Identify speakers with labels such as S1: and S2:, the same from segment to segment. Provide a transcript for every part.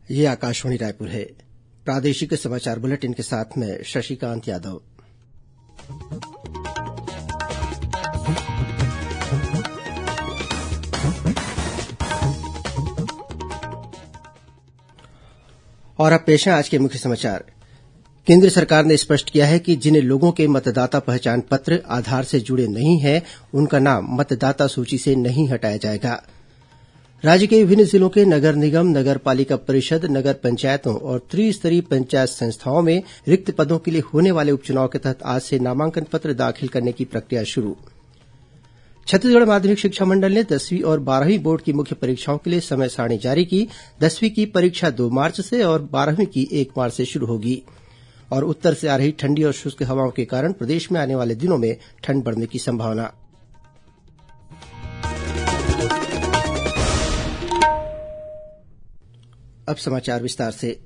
S1: ये आकाशवाणी रायपुर है। प्रादेशिक समाचार बुलेटिन के साथ मैं शशिकांत यादव। और अब पेश है आज के मुख्य समाचार। केंद्र सरकार ने स्पष्ट किया है कि जिन लोगों के मतदाता पहचान पत्र आधार से जुड़े नहीं हैं, उनका नाम मतदाता सूची से नहीं हटाया जाएगा। राज्य के विभिन्न जिलों के नगर निगम, नगर पालिका परिषद, नगर पंचायतों और त्रिस्तरीय पंचायत संस्थाओं में रिक्त पदों के लिए होने वाले उपचुनाव के तहत आज से नामांकन पत्र दाखिल करने की प्रक्रिया शुरू। छत्तीसगढ़ माध्यमिक शिक्षा मंडल ने 10वीं और 12वीं बोर्ड की मुख्य परीक्षाओं के लिए समय सारणी जारी की। 10वीं की परीक्षा 2 मार्च से और 12वीं की 1 मार्च से शुरू होगी। और उत्तर से आ रही ठंडी और शुष्क हवाओं के कारण प्रदेश में आने वाले दिनों में ठंड बढ़ने की संभावना। अब समाचार विस्तार से।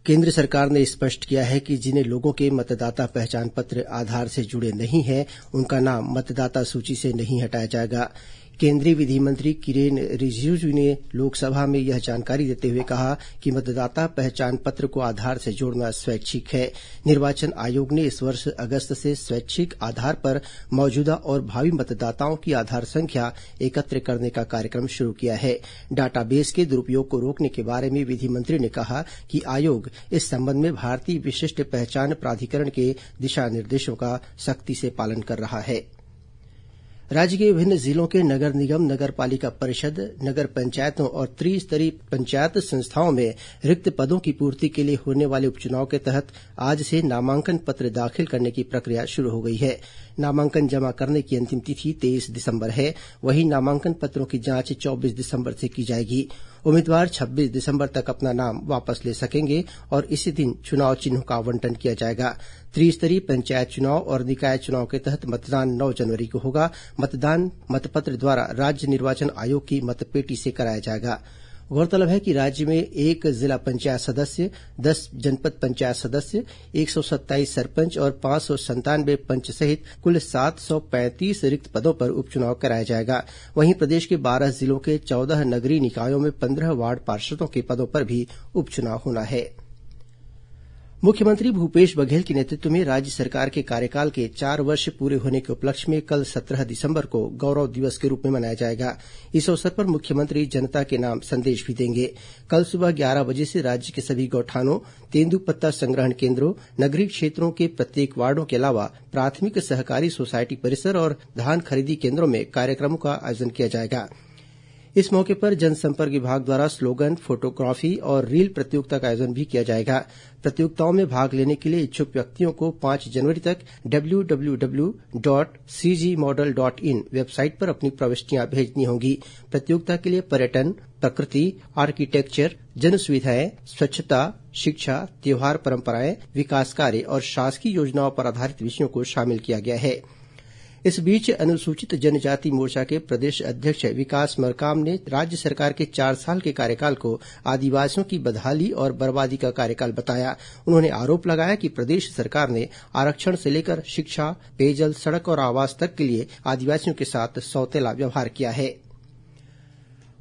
S1: केंद्र सरकार ने स्पष्ट किया है कि जिन लोगों के मतदाता पहचान पत्र आधार से जुड़े नहीं हैं, उनका नाम मतदाता सूची से नहीं हटाया जाएगा। केंद्रीय विधि मंत्री किरेन रिजिजू ने लोकसभा में यह जानकारी देते हुए कहा कि मतदाता पहचान पत्र को आधार से जोड़ना स्वैच्छिक है। निर्वाचन आयोग ने इस वर्ष अगस्त से स्वैच्छिक आधार पर मौजूदा और भावी मतदाताओं की आधार संख्या एकत्र करने का कार्यक्रम शुरू किया है। डाटाबेस के दुरुपयोग को रोकने के बारे में विधि मंत्री ने कहा कि आयोग इस संबंध में भारतीय विशिष्ट पहचान प्राधिकरण के दिशा निर्देशों का सख्ती से पालन कर रहा है। राज्य के विभिन्न जिलों के नगर निगम, नगर पालिका परिषद, नगर पंचायतों और त्रिस्तरीय पंचायत संस्थाओं में रिक्त पदों की पूर्ति के लिए होने वाले उपचुनाव के तहत आज से नामांकन पत्र दाखिल करने की प्रक्रिया शुरू हो गई है। नामांकन जमा करने की अंतिम तिथि 23 दिसंबर है। वहीं नामांकन पत्रों की जांच 24 दिसंबर से की जाएगी। उम्मीदवार 26 दिसंबर तक अपना नाम वापस ले सकेंगे और इसी दिन चुनाव चिन्हों का आवंटन किया जाएगा। त्रिस्तरीय पंचायत चुनाव और निकाय चुनाव के तहत मतदान 9 जनवरी को होगा। मतदान मतपत्र द्वारा राज्य निर्वाचन आयोग की मतपेटी से कराया जाएगा। गौरतलब है कि राज्य में 1 जिला पंचायत सदस्य, 10 जनपद पंचायत सदस्य, 127 सरपंच और 597 पंच सहित कुल 735 रिक्त पदों पर उपचुनाव कराया जाएगा। वहीं प्रदेश के 12 जिलों के 14 नगरीय निकायों में 15 वार्ड पार्षदों के पदों पर भी उपचुनाव होना है। मुख्यमंत्री भूपेश बघेल के नेतृत्व में राज्य सरकार के कार्यकाल के 4 वर्ष पूरे होने के उपलक्ष्य में कल 17 दिसंबर को गौरव दिवस के रूप में मनाया जाएगा। इस अवसर पर मुख्यमंत्री जनता के नाम संदेश भी देंगे। कल सुबह 11 बजे से राज्य के सभी गौठानों, तेंदूपत्ता संग्रहण केन्द्रों, नगरीय क्षेत्रों के प्रत्येक वार्डों के अलावा प्राथमिक सहकारी सोसायटी परिसर और धान खरीदी केन्द्रों में कार्यक्रमों का आयोजन किया जाएगा। इस मौके पर जनसंपर्क विभाग द्वारा स्लोगन, फोटोग्राफी और रील प्रतियोगिता का आयोजन भी किया जाएगा। प्रतियोगिताओं में भाग लेने के लिए इच्छुक व्यक्तियों को 5 जनवरी तक www.cgmodel.in वेबसाइट पर अपनी प्रविष्टियां भेजनी होंगी। प्रतियोगिता के लिए पर्यटन, प्रकृति, आर्किटेक्चर, जन सुविधाएं, स्वच्छता, शिक्षा, त्योहार परंपराएं, विकास कार्य और शासकीय योजनाओं पर आधारित विषयों को शामिल किया गया है। इस बीच अनुसूचित जनजाति मोर्चा के प्रदेश अध्यक्ष विकास मरकाम ने राज्य सरकार के 4 साल के कार्यकाल को आदिवासियों की बदहाली और बर्बादी का कार्यकाल बताया। उन्होंने आरोप लगाया कि प्रदेश सरकार ने आरक्षण से लेकर शिक्षा, पेयजल, सड़क और आवास तक के लिए आदिवासियों के साथ सौतेला व्यवहार किया है।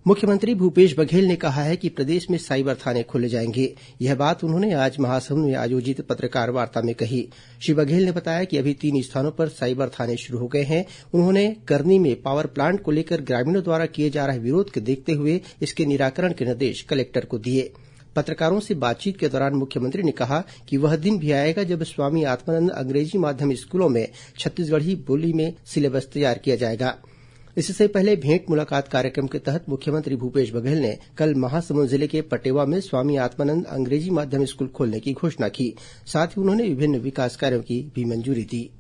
S1: मुख्यमंत्री भूपेश बघेल ने कहा है कि प्रदेश में साइबर थाने खोले जाएंगे। यह बात उन्होंने आज महासमुंद में आयोजित पत्रकार वार्ता में कही। श्री बघेल ने बताया कि अभी 3 स्थानों पर साइबर थाने शुरू हो गए हैं। उन्होंने करनी में पावर प्लांट को लेकर ग्रामीणों द्वारा किए जा रहे विरोध को देखते हुए इसके निराकरण के निर्देश कलेक्टर को दिए। पत्रकारों से बातचीत के दौरान मुख्यमंत्री ने कहा कि वह दिन भी आएगा जब स्वामी आत्मानंद अंग्रेजी माध्यम स्कूलों में छत्तीसगढ़ी बोली में सिलेबस तैयार किया जाएगा। इससे पहले भेंट मुलाकात कार्यक्रम के तहत मुख्यमंत्री भूपेश बघेल ने कल महासमुंद जिले के पटेवा में स्वामी आत्मानंद अंग्रेजी माध्यम स्कूल खोलने की घोषणा की। साथ ही उन्होंने विभिन्न विकास कार्यों की भी मंजूरी दी।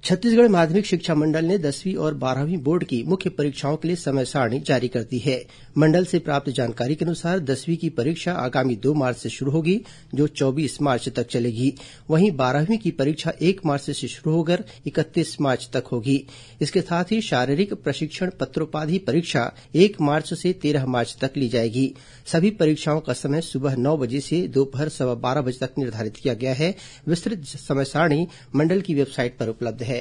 S1: छत्तीसगढ़ माध्यमिक शिक्षा मंडल ने 10वीं और 12वीं बोर्ड की मुख्य परीक्षाओं के लिए समय सारणी जारी कर दी है। मंडल से प्राप्त जानकारी के अनुसार 10वीं की परीक्षा आगामी 2 मार्च से शुरू होगी, जो 24 मार्च तक चलेगी। वहीं 12वीं की परीक्षा 1 मार्च से शुरू होकर 31 मार्च तक होगी। इसके साथ ही शारीरिक प्रशिक्षण पत्रोपाधि परीक्षा 1 मार्च से 13 मार्च तक ली जाएगी। सभी परीक्षाओं का समय सुबह 9 बजे से दोपहर 12:15 बजे तक निर्धारित किया गया है। विस्तृत समय सारणी मंडल की वेबसाइट पर उपलब्ध है।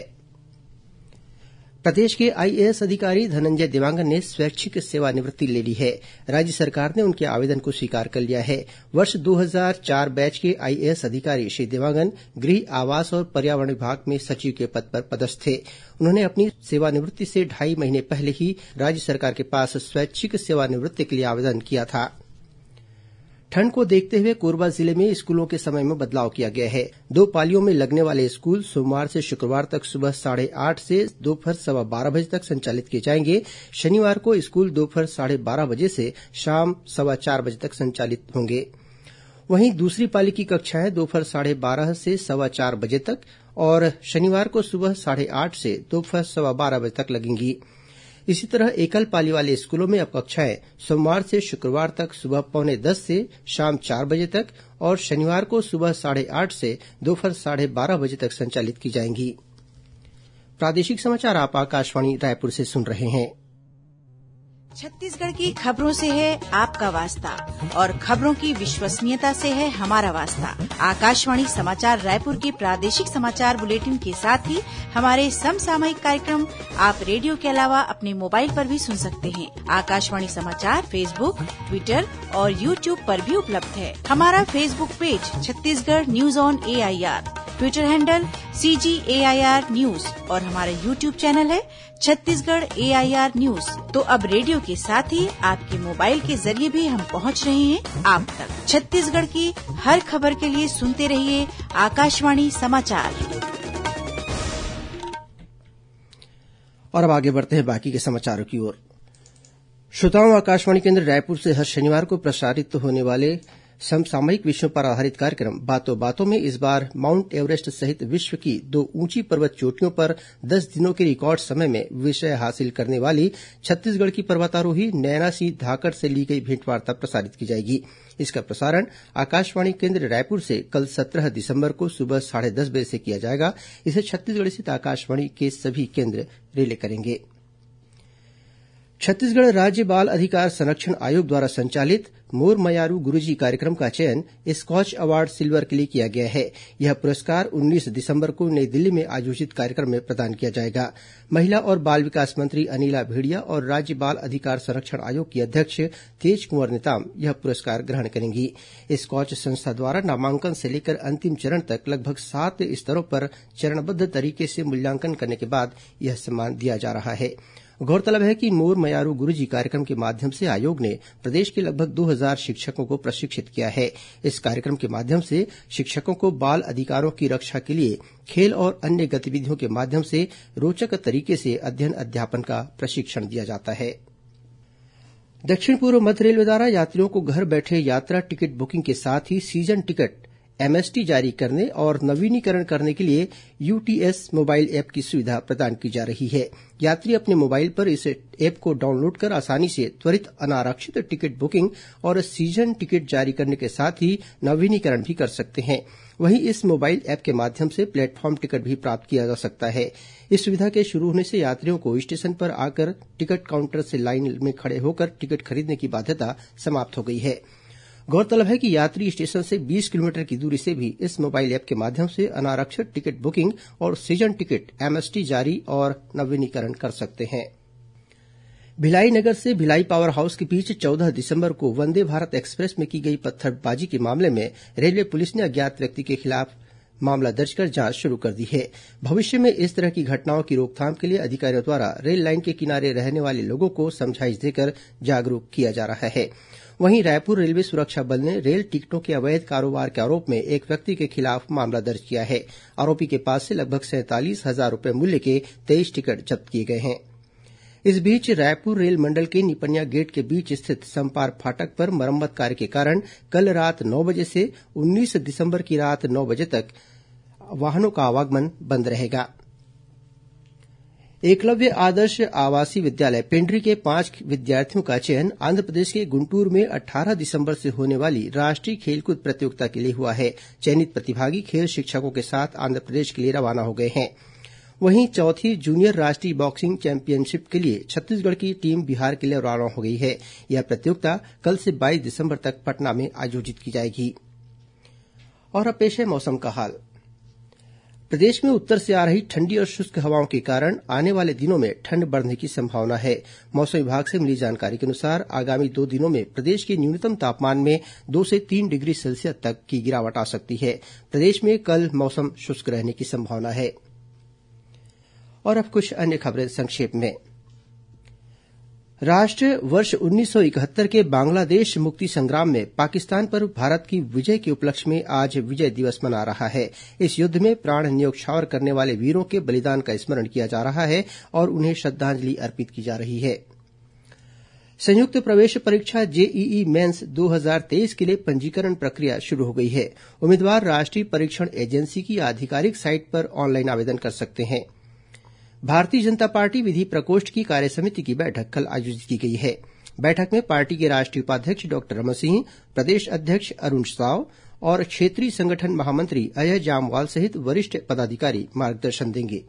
S1: प्रदेश के आईएएस अधिकारी धनंजय देवांगन ने स्वैच्छिक सेवानिवृत्ति ले ली है। राज्य सरकार ने उनके आवेदन को स्वीकार कर लिया है। वर्ष 2004 बैच के आईएएस अधिकारी श्री देवांगन गृह, आवास और पर्यावरण विभाग में सचिव के पद पर पदस्थ थे। उन्होंने अपनी सेवानिवृत्ति से 2.5 महीने पहले ही राज्य सरकार के पास स्वैच्छिक सेवानिवृत्ति के लिए आवेदन किया था। ठंड को देखते हुए कोरबा जिले में स्कूलों के समय में बदलाव किया गया है। 2 पालियों में लगने वाले स्कूल सोमवार से शुक्रवार तक सुबह 8:30 से दोपहर 12:15 बजे तक संचालित किए जाएंगे। शनिवार को स्कूल दोपहर 12:30 बजे से शाम 4:15 बजे तक संचालित होंगे। वहीं दूसरी पाली की कक्षाएं दोपहर 12:30 से 4:15 बजे तक और शनिवार को सुबह 8:30 से दोपहर 12:15 बजे तक लगेंगी। इसी तरह एकल पाली वाले स्कूलों में अब कक्षाएं सोमवार से शुक्रवार तक सुबह 9:45 से शाम 4 बजे तक और शनिवार को सुबह 8:30 से दोपहर 12:30 बजे तक संचालित की जाएंगी। प्रादेशिक समाचार आप आकाशवाणी रायपुर से सुन रहे हैं।
S2: छत्तीसगढ़ की खबरों से है आपका वास्ता और खबरों की विश्वसनीयता से है हमारा वास्ता। आकाशवाणी समाचार रायपुर के प्रादेशिक समाचार बुलेटिन के साथ ही हमारे समसामयिक कार्यक्रम आप रेडियो के अलावा अपने मोबाइल पर भी सुन सकते हैं। आकाशवाणी समाचार फेसबुक, ट्विटर और यूट्यूब पर भी उपलब्ध है। हमारा Facebook page Chhattisgarh news on AIR, Twitter handle CGAIR news और हमारा यूट्यूब चैनल है छत्तीसगढ़ AIR न्यूज। तो अब रेडियो के साथ ही आपके मोबाइल के जरिए भी हम पहुंच रहे हैं आप तक। छत्तीसगढ़ की हर खबर के लिए सुनते रहिए आकाशवाणी समाचार।
S1: और अब आगे बढ़ते हैं बाकी के समाचारों की ओर। श्रोताओं, आकाशवाणी केंद्र रायपुर से हर शनिवार को प्रसारित होने वाले समसामयिक विषयों पर आधारित कार्यक्रम बातों बातों में इस बार माउंट एवरेस्ट सहित विश्व की 2 ऊंची पर्वत चोटियों पर 10 दिनों के रिकॉर्ड समय में विजय हासिल करने वाली छत्तीसगढ़ की पर्वतारोही नैना सिंह धाकड़ से ली गई भेंटवार्ता प्रसारित की जाएगी। इसका प्रसारण आकाशवाणी केंद्र रायपुर से कल 17 दिसंबर को सुबह 10:30 बजे से किया जाएगा। इसे छत्तीसगढ़ स्थित आकाशवाणी के सभी केंद्र रिले करेंगे। छत्तीसगढ़ राज्य बाल अधिकार संरक्षण आयोग द्वारा संचालित मोर मयारू गुरूजी कार्यक्रम का चयन स्कॉच अवार्ड सिल्वर के लिए किया गया है। यह पुरस्कार 19 दिसंबर को नई दिल्ली में आयोजित कार्यक्रम में प्रदान किया जाएगा। महिला और बाल विकास मंत्री अनिला भेड़िया और राज्य बाल अधिकार संरक्षण आयोग की अध्यक्ष तेज कुंवर नेताम यह पुरस्कार ग्रहण करेंगी। स्कॉच संस्था द्वारा नामांकन से लेकर अंतिम चरण तक लगभग 7 स्तरों पर चरणबद्ध तरीके से मूल्यांकन करने के बाद यह सम्मान दिया जा रहा है। गौरतलब है कि मोर मयारू गुरूजी कार्यक्रम के माध्यम से आयोग ने प्रदेश के लगभग 2000 शिक्षकों को प्रशिक्षित किया है। इस कार्यक्रम के माध्यम से शिक्षकों को बाल अधिकारों की रक्षा के लिए खेल और अन्य गतिविधियों के माध्यम से रोचक तरीके से अध्ययन अध्यापन का प्रशिक्षण दिया जाता है। दक्षिण पूर्व मध्य रेलवे द्वारा यात्रियों को घर बैठे यात्रा टिकट बुकिंग के साथ ही सीजन टिकट MST जारी करने और नवीनीकरण करने के लिए UTS मोबाइल ऐप की सुविधा प्रदान की जा रही है। यात्री अपने मोबाइल पर इस ऐप को डाउनलोड कर आसानी से त्वरित अनारक्षित टिकट बुकिंग और सीजन टिकट जारी करने के साथ ही नवीनीकरण भी कर सकते हैं। वहीं इस मोबाइल ऐप के माध्यम से प्लेटफॉर्म टिकट भी प्राप्त किया जा सकता है। इस सुविधा के शुरू होने से यात्रियों को स्टेशन पर आकर टिकट काउंटर से लाइन में खड़े होकर टिकट खरीदने की बाध्यता समाप्त हो गई है। गौरतलब है कि यात्री स्टेशन से 20 किलोमीटर की दूरी से भी इस मोबाइल ऐप के माध्यम से अनारक्षित टिकट बुकिंग और सीजन टिकट MST जारी और नवीनीकरण कर सकते हैं। भिलाई नगर से भिलाई पावर हाउस के बीच 14 दिसंबर को वंदे भारत एक्सप्रेस में की गई पत्थरबाजी के मामले में रेलवे पुलिस ने अज्ञात व्यक्ति के खिलाफ मामला दर्ज कर जांच शुरू कर दी है। भविष्य में इस तरह की घटनाओं की रोकथाम के लिए अधिकारियों द्वारा रेल लाइन के किनारे रहने वाले लोगों को समझाइश देकर जागरूक किया जा रहा है। वहीं रायपुर रेलवे सुरक्षा बल ने रेल टिकटों के अवैध कारोबार के आरोप में एक व्यक्ति के खिलाफ मामला दर्ज किया है। आरोपी के पास से लगभग 47,000 रूपये मूल्य के 23 टिकट जब्त किए गए हैं। इस बीच रायपुर रेल मंडल के निपनिया गेट के बीच स्थित समपार फाटक पर मरम्मत कार्य के कारण कल रात 9 बजे से 19 दिसंबर की रात 9 बजे तक वाहनों का आवागमन बंद रहेगा। एकलव्य आदर्श आवासीय विद्यालय पेंड्री के 5 विद्यार्थियों का चयन आंध्रप्रदेश के गुंटूर में 18 दिसंबर से होने वाली राष्ट्रीय खेलकूद प्रतियोगिता के लिए हुआ है। चयनित प्रतिभागी खेल शिक्षकों के साथ आंध्रप्रदेश के लिए रवाना हो गए हैं। वहीं चौथी जूनियर राष्ट्रीय बॉक्सिंग चैंपियनशिप के लिए छत्तीसगढ़ की टीम बिहार के लिए रवाना हो गई है। यह प्रतियोगिता कल से 22 दिसंबर तक पटना में आयोजित की जाएगी। और अब पेश है मौसम का हाल। प्रदेश में उत्तर से आ रही ठंडी और शुष्क हवाओं के कारण आने वाले दिनों में ठंड बढ़ने की संभावना है। मौसम विभाग से मिली जानकारी के अनुसार आगामी 2 दिनों में प्रदेश के न्यूनतम तापमान में 2 से 3 डिग्री सेल्सियस तक की गिरावट आ सकती है। प्रदेश में कल मौसम शुष्क रहने की संभावना है। और अब कुछ अन्य खबरें संक्षेप में। राष्ट्र वर्ष 1971 के बांग्लादेश मुक्ति संग्राम में पाकिस्तान पर भारत की विजय के उपलक्ष्य में आज विजय दिवस मना रहा है। इस युद्ध में प्राण न्योछावर करने वाले वीरों के बलिदान का स्मरण किया जा रहा है और उन्हें श्रद्धांजलि अर्पित की जा रही है। संयुक्त प्रवेश परीक्षा जेईई मेन्स 2023 के लिए पंजीकरण प्रक्रिया शुरू हो गई है। उम्मीदवार राष्ट्रीय परीक्षण एजेंसी की आधिकारिक साइट पर ऑनलाइन आवेदन कर सकते हैं। भारतीय जनता पार्टी विधि प्रकोष्ठ की कार्यसमिति की बैठक कल आयोजित की गई है। बैठक में पार्टी के राष्ट्रीय उपाध्यक्ष डॉक्टर रमन सिंह, प्रदेश अध्यक्ष अरूण साव और क्षेत्रीय संगठन महामंत्री अजय जामवाल सहित वरिष्ठ पदाधिकारी मार्गदर्शन देंगे।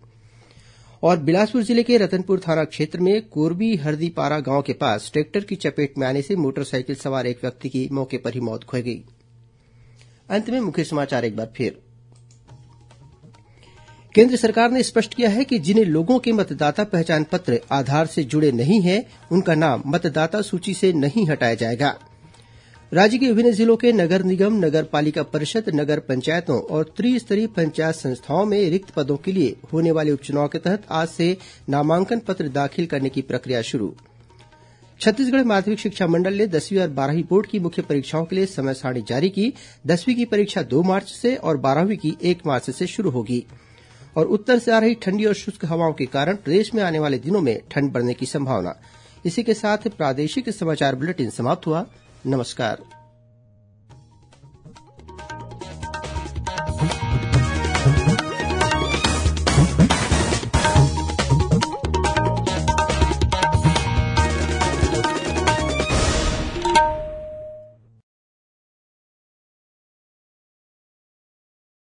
S1: और बिलासपुर जिले के रतनपुर थाना क्षेत्र में कोरबी हरदीपारा गांव के पास ट्रैक्टर की चपेट में आने से मोटरसाइकिल सवार एक व्यक्ति की मौके पर ही मौत हो गई। अंत में मुख्य समाचार एक बार फिर। केंद्र सरकार ने स्पष्ट किया है कि जिन लोगों के मतदाता पहचान पत्र आधार से जुड़े नहीं हैं, उनका नाम मतदाता सूची से नहीं हटाया जाएगा। राज्य के विभिन्न जिलों के नगर निगम, नगर पालिका परिषद, नगर पंचायतों और त्रिस्तरीय पंचायत संस्थाओं में रिक्त पदों के लिए होने वाले उपचुनाव के तहत आज से नामांकन पत्र दाखिल करने की प्रक्रिया शुरू। छत्तीसगढ़ माध्यमिक शिक्षा मंडल ने 10वीं और 12वीं बोर्ड की मुख्य परीक्षाओं के लिए समय सारणी जारी की। 10वीं की परीक्षा 2 मार्च से और 12वीं की 1 मार्च से शुरू होगी। और उत्तर से आ रही ठंडी और शुष्क हवाओं के कारण प्रदेश में आने वाले दिनों में ठंड बढ़ने की संभावना। इसी के साथ प्रादेशिक समाचार बुलेटिन समाप्त हुआ। नमस्कार।